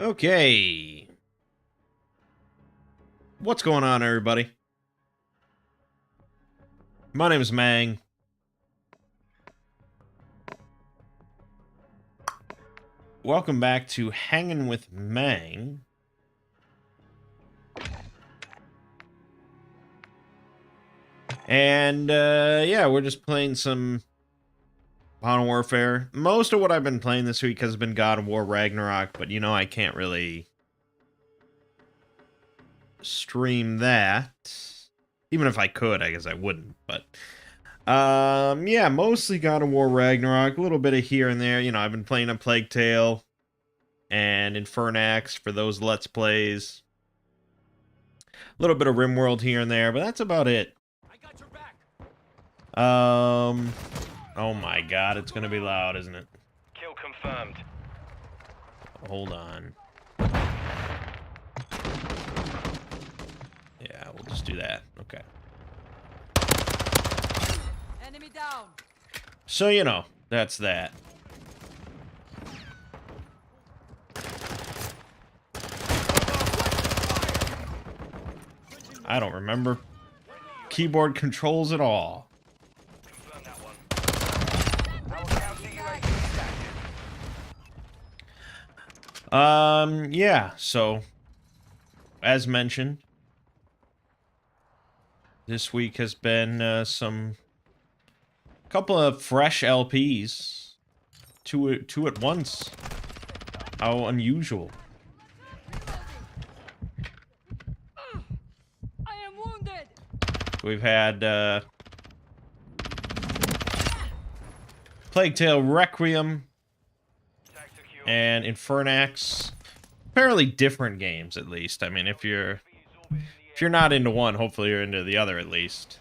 Okay. What's going on, everybody? My name is Mangg. Welcome back to Hanging with Mangg. And, yeah, we're just playing some Modern Warfare. Most of what I've been playing this week has been God of War Ragnarok, but you know I can't really stream that. Even if I could, I guess I wouldn't, but... yeah, mostly God of War Ragnarok, a little bit of here and there. You know, I've been playing a Plague Tale and Infernax for those Let's Plays. A little bit of RimWorld here and there, but that's about it. I got your back. Oh my god, it's gonna be loud, isn't it? Kill confirmed. Hold on. Yeah, we'll just do that. Okay. Enemy down. So, you know, that's that. I don't remember keyboard controls at all. Confirm that one. I will counter UAV active. Yeah, so as mentioned, this week has been some couple of fresh LPs, two at once. How unusual. I am wounded. We've had Plague Tale Requiem Tag secure. and Infernax. Fairly different games, at least. I mean, if you're not into one, hopefully you're into the other at least.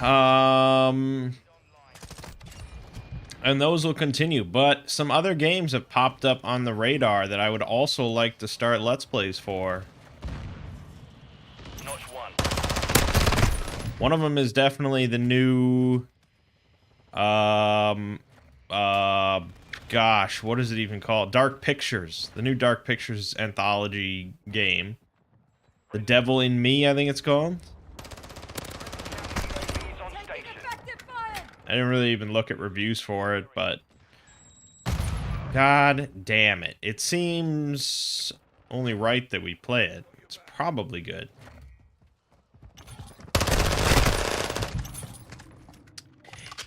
And those will continue, but some other games have popped up on the radar that I would also like to start Let's Plays for. Notch one. One of them is definitely the new, gosh, what is it even called? Dark Pictures. The new Dark Pictures anthology game. The Devil in Me, I think it's called. UAV is on Taking station. effective fire. I didn't really even look at reviews for it, but god damn it. It seems only right that we play it. It's probably good.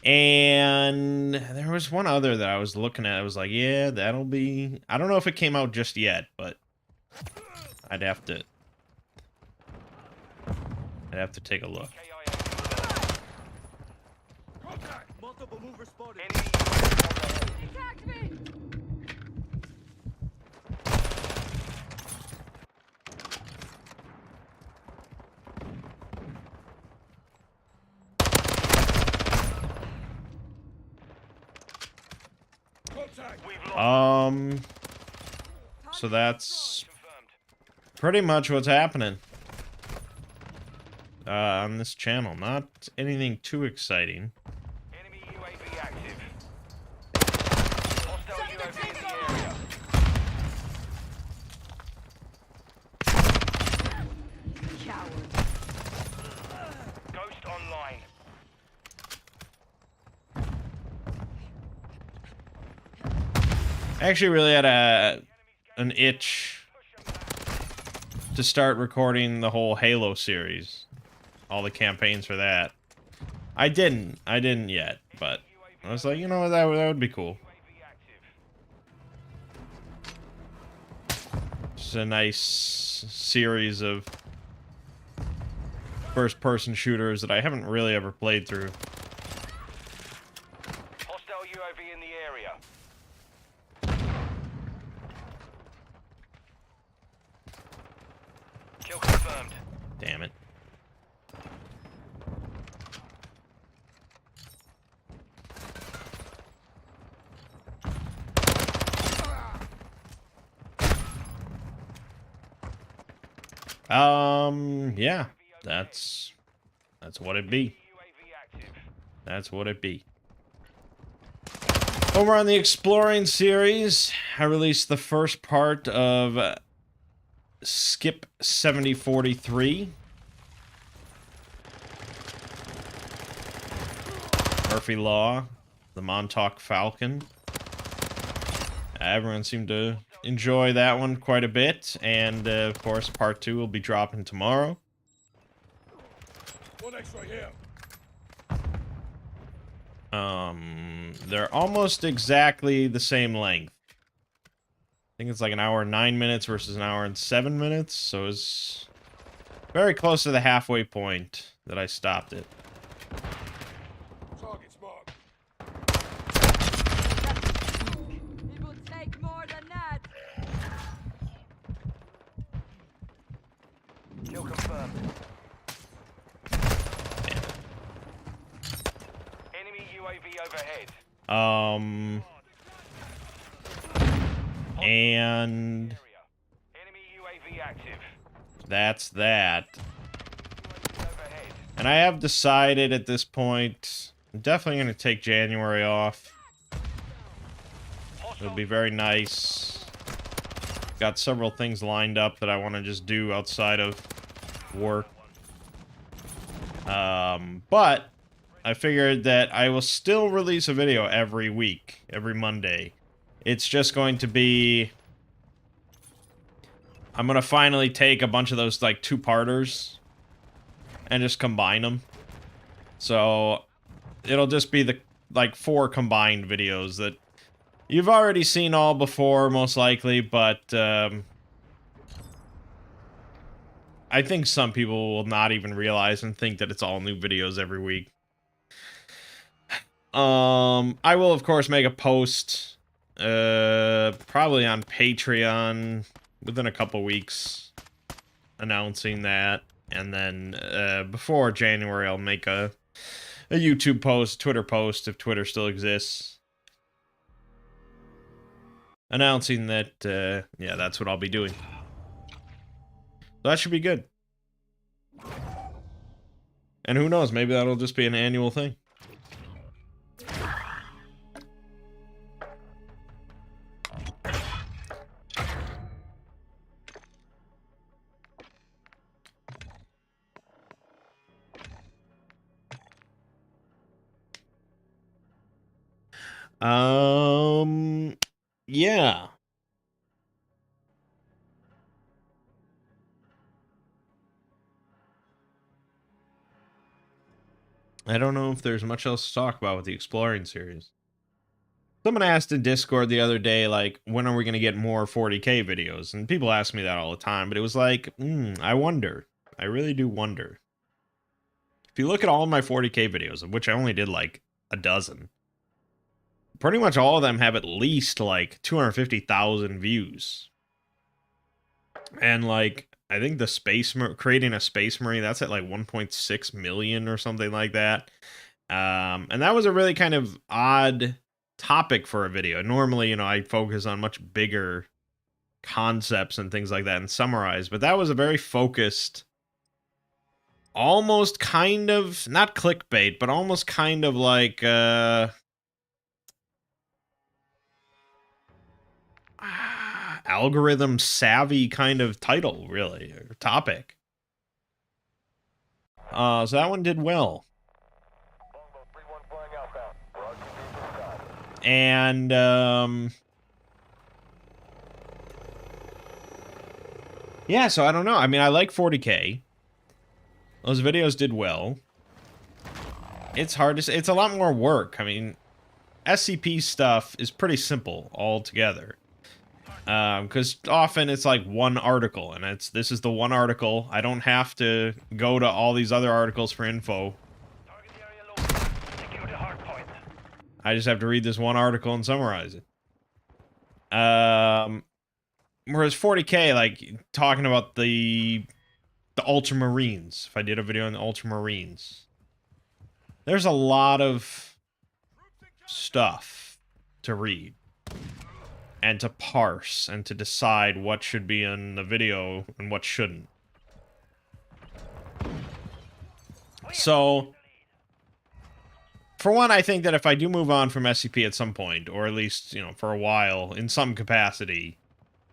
And there was one other that I was looking at. I was like, yeah, that'll be... I don't know if it came out just yet, but I'd have to take a look. KIA. Multiple movers spotted. Enemy UAV Attack me. We've lost. So that's Confirmed. pretty much what's happening on this channel. Not anything too exciting. Enemy UAV active. Hostile UAV in the area. Coward. Ghost online. I actually really had an itch to start recording the whole Halo series. All the campaigns for that. I didn't yet, but I was like, you know what, that would be cool. UAV active. Just a nice series of first-person shooters that I haven't really ever played through. Hostile UAV in the area. Kill confirmed. Damn it. Yeah, that's what it be. UAV active. That's what it be. Over on the Exploring series, I released the first part of Skip 7043. Murphy Law, the Montauk Falcon. Everyone seemed to enjoy that one quite a bit, and of course, part 2 will be dropping tomorrow. One extra here. They're almost exactly the same length. I think it's like an hour and 9 minutes versus an hour and 7 minutes, so it's very close to the halfway point that I stopped it. Target's marked. It will take more than that. Kill confirmed. Enemy UAV overhead. And Enemy UAV active. that's that. UAV overhead. And I have decided at this point, I'm definitely going to take January off. It'll be very nice. Got several things lined up that I want to just do outside of work. But I figured that I will still release a video every week, every Monday. It's just going to be... I'm going to finally take a bunch of those, like, two-parters and just combine them. So, it'll just be the, like, 4 combined videos that you've already seen all before, most likely, but, I think some people will not even realize and think that it's all new videos every week. I will, of course, make a post, probably on Patreon within a couple weeks, announcing that, and then, before January, I'll make a YouTube post, Twitter post, if Twitter still exists, announcing that, yeah, that's what I'll be doing. So that should be good. And who knows, maybe that'll just be an annual thing. Yeah. I don't know if there's much else to talk about with the Exploring series. Someone asked in Discord the other day, like, when are we going to get more 40k videos? And people ask me that all the time, but it was like, I wonder. I really do wonder. If you look at all of my 40k videos, of which I only did like a dozen, pretty much all of them have at least like 250,000 views. And like, I think the creating a Space Marine, that's at like 1.6 million or something like that. And that was a really kind of odd topic for a video. Normally, you know, I focus on much bigger concepts and things like that and summarize, but that was a very focused, almost kind of, not clickbait, but almost kind of like, algorithm savvy kind of title, really, or topic. So that one did well. And, yeah, so I don't know. I mean, I like 40k. Those videos did well. It's hard to say. It's a lot more work. I mean, SCP stuff is pretty simple altogether. Because often it's like one article, and this is the one article. I don't have to go to all these other articles for info. Target area located. Secure the hard point. I just have to read this one article and summarize it. Whereas 40k, like, talking about the Ultramarines, if I did a video on the Ultramarines, there's a lot of stuff to read and to parse and to decide what should be in the video and what shouldn't. So for one, I think that if I do move on from SCP at some point, or at least, for a while, in some capacity,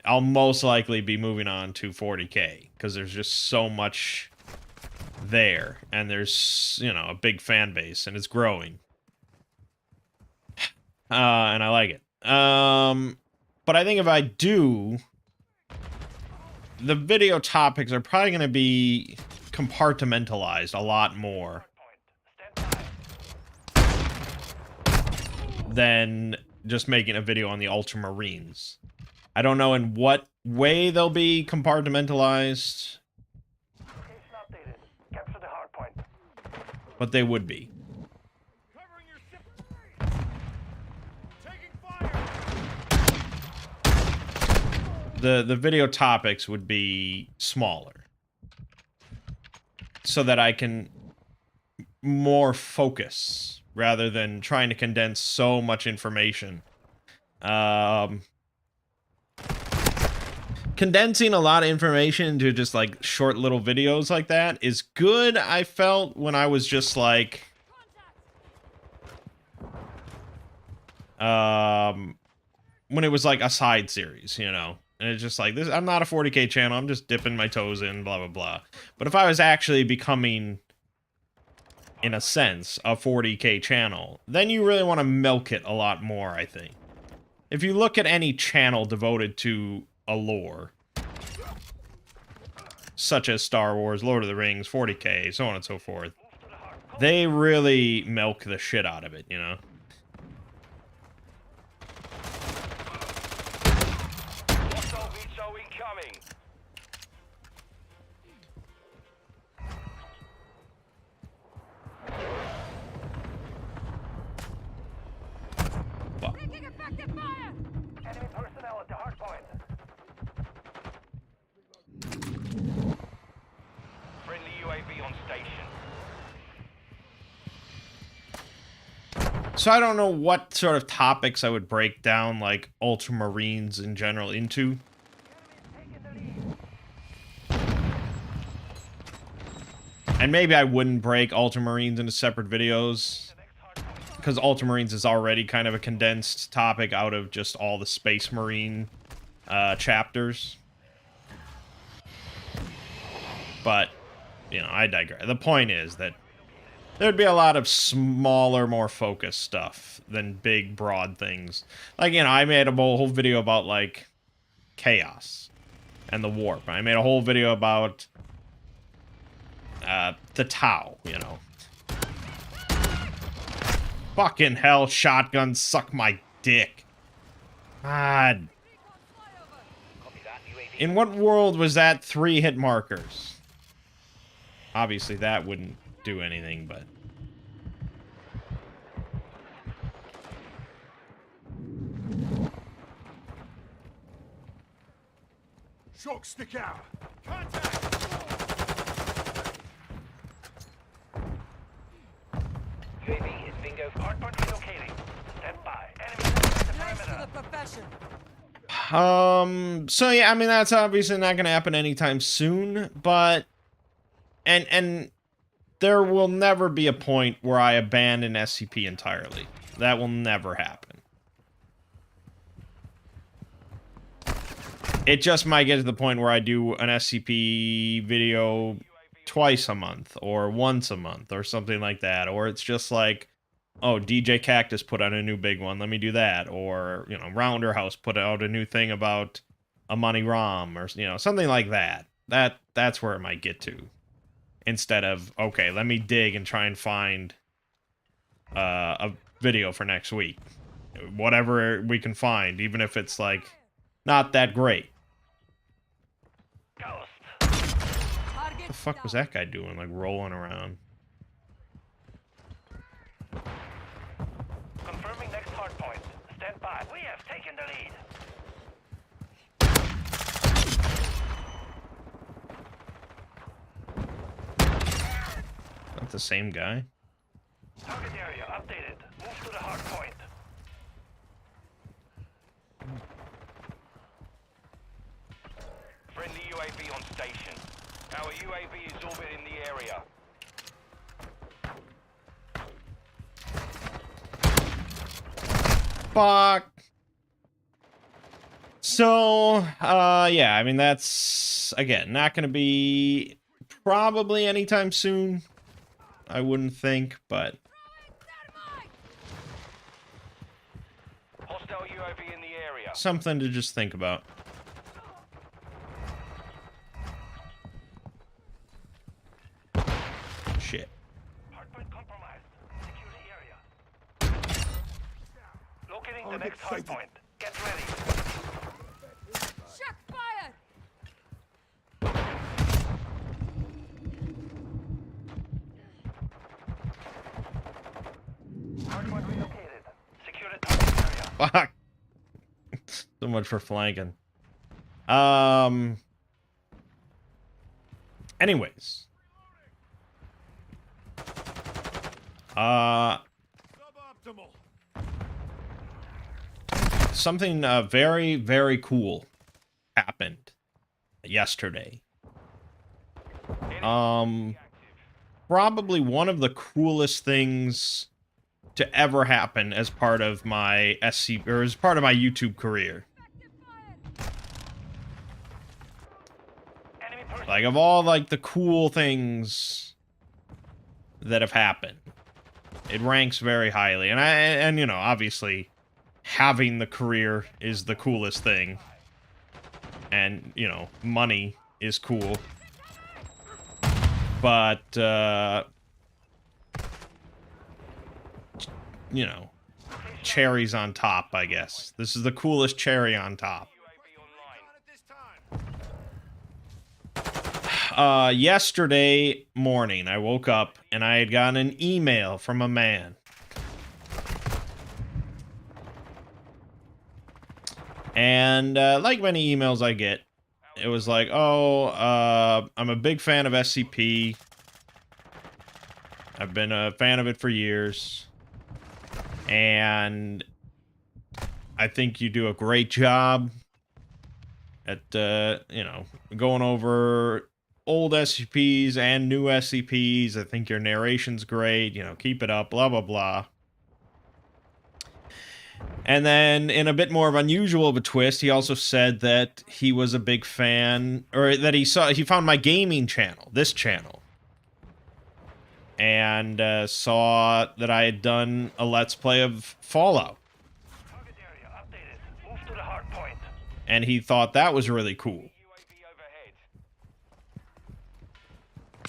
I'll most likely be moving on to 40K, because there's just so much there, and there's, a big fan base, and it's growing. And I like it. But I think if I do, the video topics are probably going to be compartmentalized a lot more than just making a video on the Ultramarines. I don't know in what way they'll be compartmentalized, but they would be. The video topics would be smaller, so that I can more focus rather than trying to condense so much information. Condensing a lot of information into just like short little videos like that is good. I felt when I was just like when it was like a side series, and it's just like this. I'm not a 40K channel. I'm just dipping my toes in, blah blah blah. But if I was actually becoming, in a sense, a 40K channel, then you really want to milk it a lot more, I think. If you look at any channel devoted to a lore, such as Star Wars, Lord of the Rings, 40K, so on and so forth, they really milk the shit out of it, Taking effective fire! Enemy personnel at the hard point. Friendly UAV on station. So I don't know what sort of topics I would break down, like, Ultramarines in general into. And maybe I wouldn't break Ultramarines into separate videos, because Ultramarines is already kind of a condensed topic out of just all the Space Marine chapters. But, I digress. The point is that there'd be a lot of smaller, more focused stuff than big, broad things. Like, I made a whole video about, like, Chaos and the Warp. I made a whole video about the Tau, Fucking hell, shotguns suck my dick. God. In what world was that 3 hit markers? Obviously that wouldn't do anything, but... Shock stick out. Contact. UAV is bingo. Hardpoint relocating. Stand by. Enemy at the Thanks to perimeter. the profession. So yeah, I mean, that's obviously not going to happen anytime soon, but... And there will never be a point where I abandon SCP entirely. That will never happen. It just might get to the point where I do an SCP video twice a month, or once a month, or something like that. Or it's just like, oh, DJ Cactus put out a new big one, let me do that. Or, Rounder House put out a new thing about Amani Ram, or, something like that. That's where it might get to. Instead of, okay, let me dig and try and find a video for next week. Whatever we can find, even if it's, like, not that great. Ghost. What the fuck was that guy doing, like, rolling around? Confirming next hardpoint. Stand by. We have taken the lead. Not the same guy. Target area updated. Move to the hardpoint. Friendly UAV on station. Our UAV is orbiting the area. Fuck. So, yeah, I mean, that's, again, not going to be probably anytime soon. I wouldn't think, but Hostile UAV in the area. something to just think about. Shit. Hardpoint compromised. Secure the area. Locating the next hardpoint. Get ready. Shock fire! Hardpoint relocated. Secure the target area. Fuck. So much for flanking. Anyways. Suboptimal. Something very, very cool happened yesterday. Probably one of the coolest things to ever happen as part of my SC or as part of my YouTube career. Enemy person. Like of all like the cool things that have happened, it ranks very highly. And you know, obviously having the career is the coolest thing. And, you know, money is cool. But you know, cherries on top, I guess. This is the coolest cherry on top. UAV online. Yesterday morning, I woke up and I had gotten an email from a man. And like many emails I get, it was like, oh, I'm a big fan of SCP. I've been a fan of it for years. And I think you do a great job at, you know, going over old SCPs and new SCPs. I think your narration's great. You know, keep it up, blah, blah, blah. And then, in a bit more of unusual of a twist, he also said that he was a big fan, or that he found my gaming channel, this channel, and saw that I had done a Let's Play of Fallout. Target area updated. Move to the hardpoint. And he thought that was really cool. UAV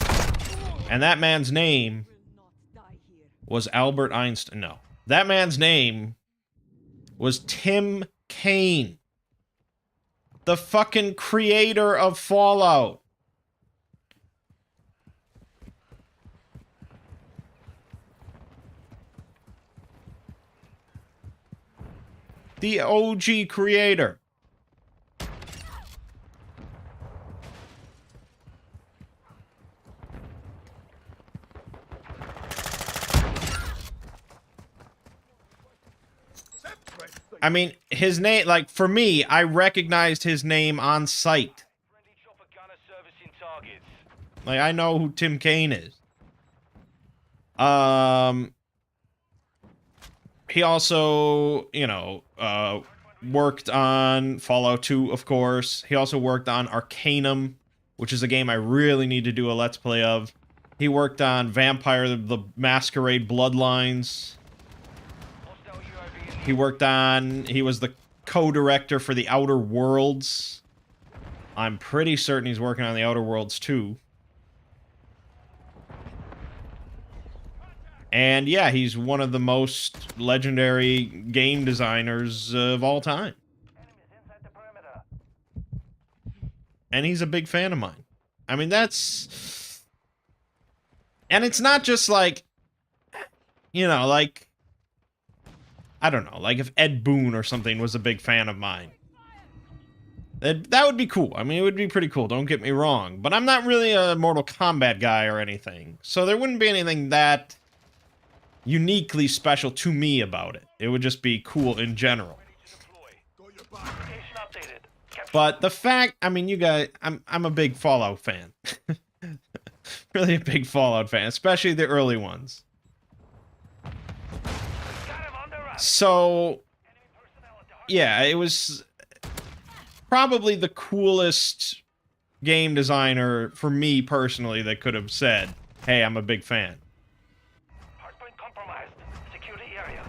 overhead. And that man's name was Albert Einstein. No. That man's name was Tim Kaine. The fucking creator of Fallout. The OG creator. I mean, his name, like, for me, I recognized his name on sight. Friendly chopper gunner servicing targets. Like, I know who Tim Kaine is. He also, you know, worked on Fallout 2, of course. He also worked on Arcanum, which is a game I really need to do a Let's Play of. He worked on Vampire the Masquerade Bloodlines. Hostile UAV in He worked on... He was the co-director for The Outer Worlds. I'm pretty certain he's working on The Outer Worlds too. And yeah, he's one of the most legendary game designers of all time. enemies inside the perimeter. And he's a big fan of mine. I mean, that's... And it's not just like... You know, like... I don't know, like if Ed Boon or something was a big fan of mine. That would be cool. I mean, it would be pretty cool, don't get me wrong. But I'm not really a Mortal Kombat guy or anything. So there wouldn't be anything that uniquely special to me about it. It would just be cool in general. Ready to deploy. Got your back. Location updated. Capture But the fact, I mean, you guys, I'm a big Fallout fan. Really a big Fallout fan, especially the early ones. got him under us. So, yeah, it was probably the coolest game designer for me personally that could have said, hey, I'm a big fan. Hardpoint compromised. Secure the area.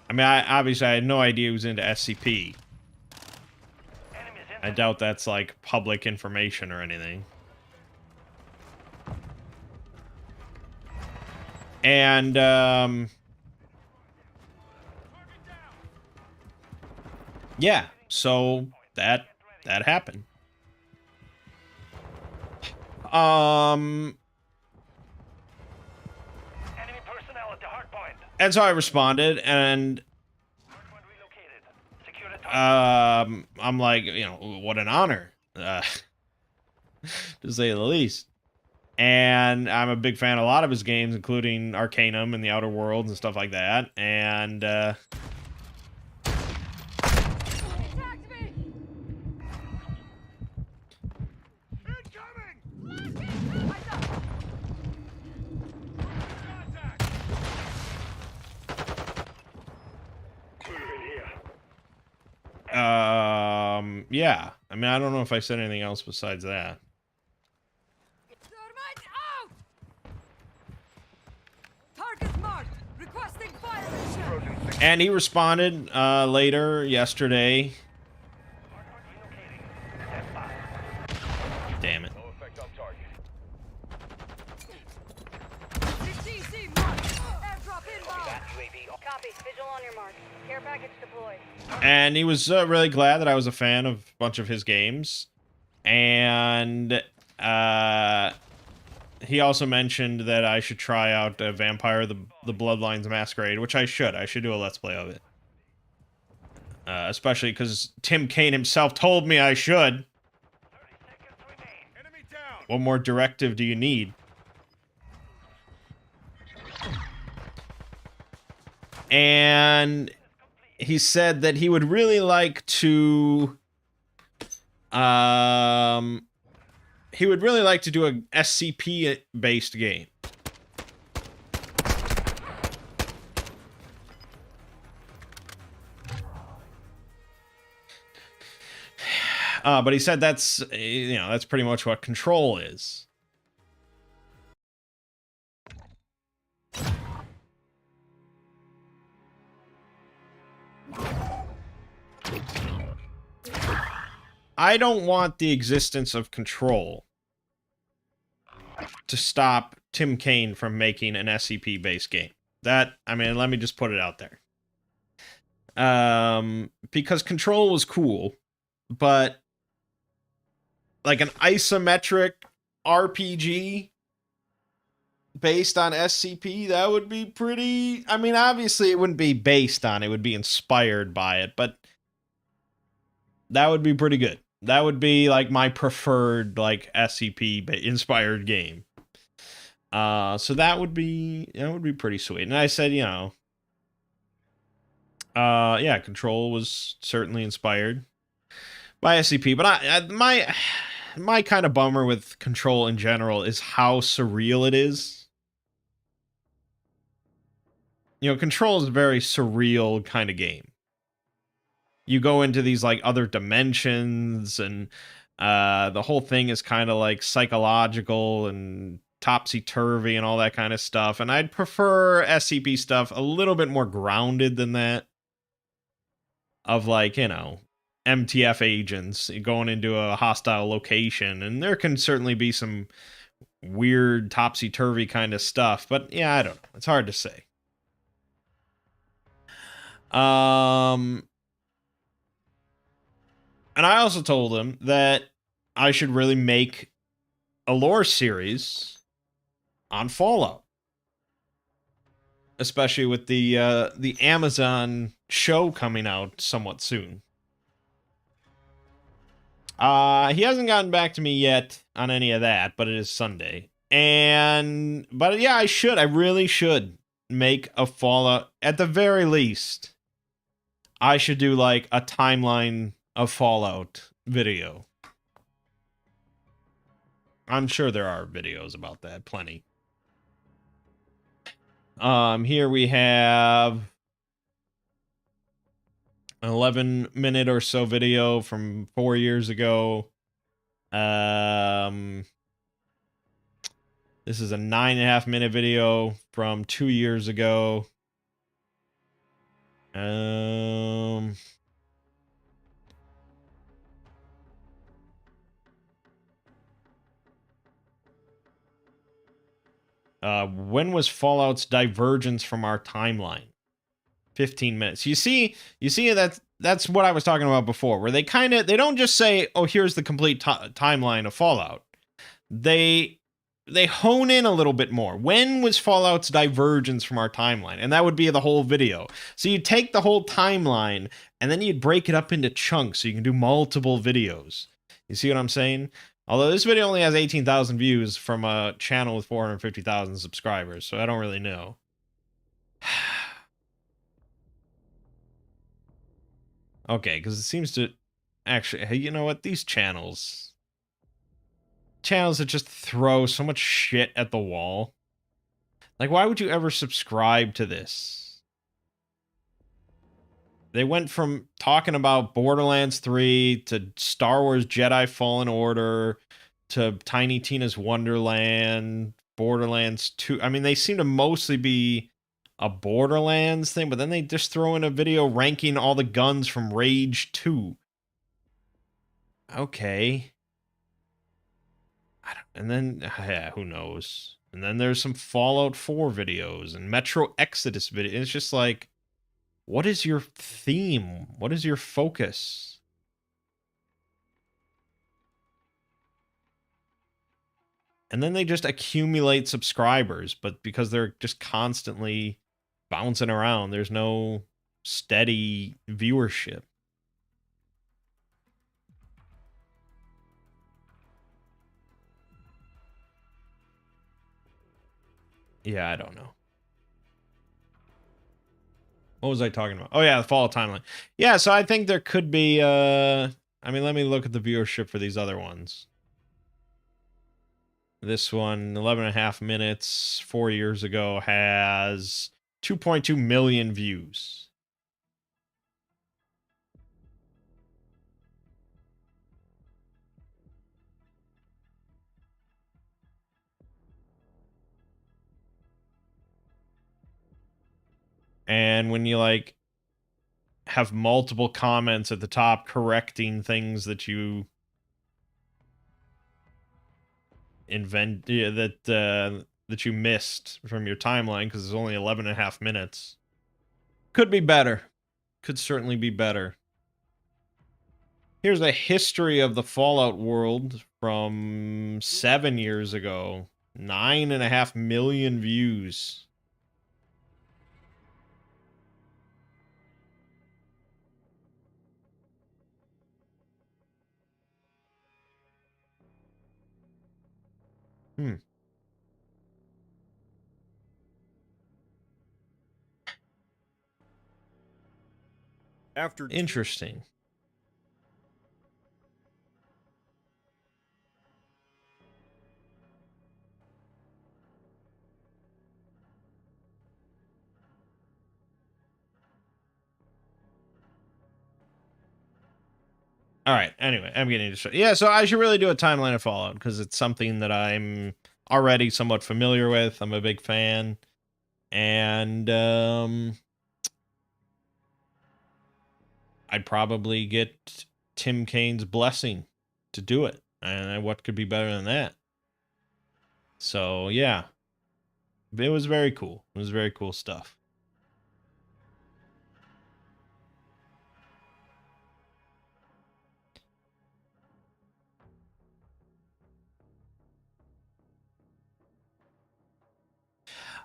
I mean, obviously I had no idea he was into SCP. Enemies I in. doubt that's like public information or anything. And yeah, so that happened. Enemy personnel at the hardpoint. And so I responded, and Hardpoint relocated. Secure the target. I'm like, you know, what an honor, to say the least. And I'm a big fan of a lot of his games, including Arcanum and The Outer Worlds and stuff like that. And He attacked me! Incoming! Lights up! Contact! yeah. I mean, I don't know if I said anything else besides that. Thermite out! Target marked. Requesting fire mission. And he responded later yesterday. Hardpoint relocating. Stand by. Damn it. No effect on target. CC marked. Airdrop inbound. Copy. Visual on your mark. Care package deployed. And he was really glad that I was a fan of a bunch of his games. And he also mentioned that I should try out Vampire the Bloodlines Masquerade, which I should. I should do a Let's Play of it. Especially because Tim Kaine himself told me I should. 30 seconds remain. Enemy down! What more directive do you need? And he said that he would really like to do a SCP based game. But he said that's, you know, that's pretty much what Control is. I don't want the existence of Control to stop Tim Kaine from making an SCP-based game. That, I mean, let me just put it out there. Because Control was cool, but like an isometric RPG based on SCP, that would be pretty... I mean, obviously it wouldn't be based on it, would be inspired by it, but that would be pretty good. That would be like my preferred like SCP inspired game. So that would be pretty sweet. And I said, you know, yeah, Control was certainly inspired by SCP, but my kind of bummer with Control in general is how surreal it is. You know, Control is a very surreal kind of game. You go into these like other dimensions, and the whole thing is kind of like psychological and topsy-turvy and all that kind of stuff. And I'd prefer SCP stuff a little bit more grounded than that. Of like, you know, MTF agents going into a hostile location. And there can certainly be some weird topsy-turvy kind of stuff. But yeah, I don't know. It's hard to say. And I also told him that I should really make a lore series on Fallout, especially with the Amazon show coming out somewhat soon. He hasn't gotten back to me yet on any of that, but it is Sunday. But yeah, I really should make a Fallout, at the very least. I should do like a timeline of Fallout video. I'm sure there are videos about that, plenty. Here we have an 11-minute or so video from 4 years ago. This is a 9.5-minute video from 2 years ago. When was Fallout's divergence from our timeline? 15 minutes. You see that's what I was talking about before, where they don't just say, "Oh, here's the complete timeline of Fallout." They hone in a little bit more. When was Fallout's divergence from our timeline? And that would be the whole video. So you take the whole timeline and then you'd break it up into chunks so you can do multiple videos. You see what I'm saying? Although this video only has 18,000 views from a channel with 450,000 subscribers, so I don't really know. Okay, because it seems to actually, hey, you know what? These channels that just throw so much shit at the wall. Like, why would you ever subscribe to this? They went from talking about Borderlands 3 to Star Wars Jedi Fallen Order to Tiny Tina's Wonderland, Borderlands 2. I mean, they seem to mostly be a Borderlands thing, but then they just throw in a video ranking all the guns from Rage 2. Okay. And then, yeah, who knows? And then there's some Fallout 4 videos and Metro Exodus videos. It's just like, what is your theme? What is your focus? And then they just accumulate subscribers, but because they're just constantly bouncing around, there's no steady viewership. Yeah, I don't know. What was I talking about? Oh yeah, the Fallout timeline. Yeah, so I think there could be I mean, let me look at the viewership for these other ones. This one, 11.5 minutes, 4 years ago, has 2.2 million views. And when you like have multiple comments at the top correcting things that you that you missed from your timeline because it's only 11.5 minutes, could be better. Could certainly be better. Here's a history of the Fallout world from 7 years ago. 9.5 million views. Interesting. All right. Anyway, I'm getting distracted. Yeah, so I should really do a timeline of Fallout because it's something that I'm already somewhat familiar with. I'm a big fan, and I'd probably get Tim Kane's blessing to do it. And what could be better than that? So yeah, it was very cool. It was very cool stuff.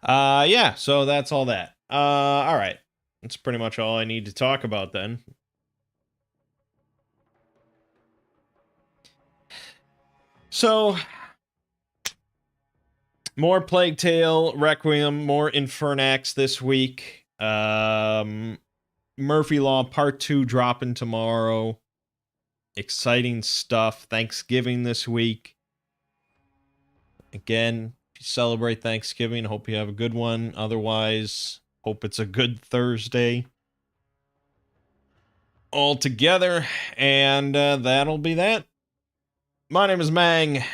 Yeah, so that's all that. All right. That's pretty much all I need to talk about then. So, more Plague Tale Requiem, more Infernax this week. Murphy Law Part 2 dropping tomorrow. Exciting stuff. Thanksgiving this week. Again, you celebrate Thanksgiving. Hope you have a good one. Otherwise, hope it's a good Thursday all together. And that'll be that. My name is Mangg.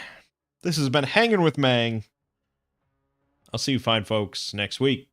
This has been Hanging with Mangg. I'll see you fine folks next week.